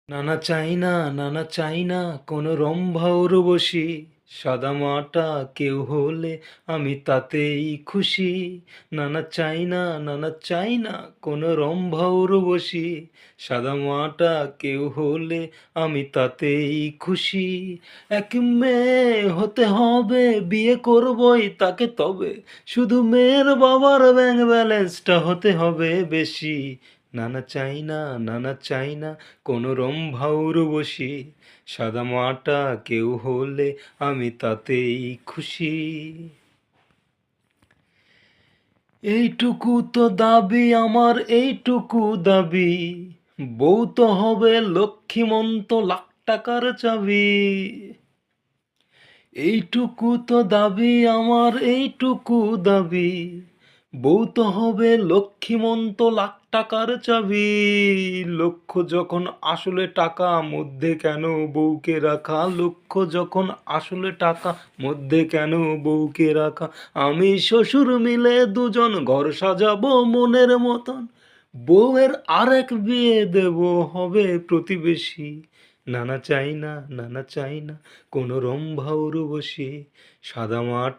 নানা চাই না, নানা চাই না কোনো রম্ভা উর্বশী, সাদামাটা কেউ হলে আমি তাতেই খুশি। নানা চাই না, নানা চাই না কোনো রম্ভা উর্বশী, সাদামাটা কেউ হলে আমি তাতেই খুশি। এক মেয়ে হতে হবে, বিয়ে করবই তাকে তবে, শুধু মেয়ের বাবার ব্যাংক ব্যালেন্সটা হতে হবে বেশি। নানা চাই না, নানা চাই না কোনো রম্ভা উর্বশী, সাদামাটা কেউ হলে আমি তাতেই খুশি। এইটুকু তো দাবি আমার, এইটুকু দাবি, বউ তো হবে লক্ষ্মীমন্ত, লাখ টাকার চাবি। এইটুকু তো দাবি আমার, এইটুকু দাবি, বউ তো হবে লক্ষ্মীমন্ত, লাখ টাকার চাবি। লক্ষ যখন আসলে টাকা, মধ্যে কেন বউকে রাখা? লক্ষ যখন আসলে টাকা, মধ্যে কেন বউকে রাখা? আমি শ্বশুর মিলে দুজন ঘর সাজাবো মনের মতন, বউয়ের আরেক বিয়ে দেব, হবে প্রতিবেশী। নানা চাই না, নানা চাই না কোনো রম্ভা উর্বশী, সাদামাটা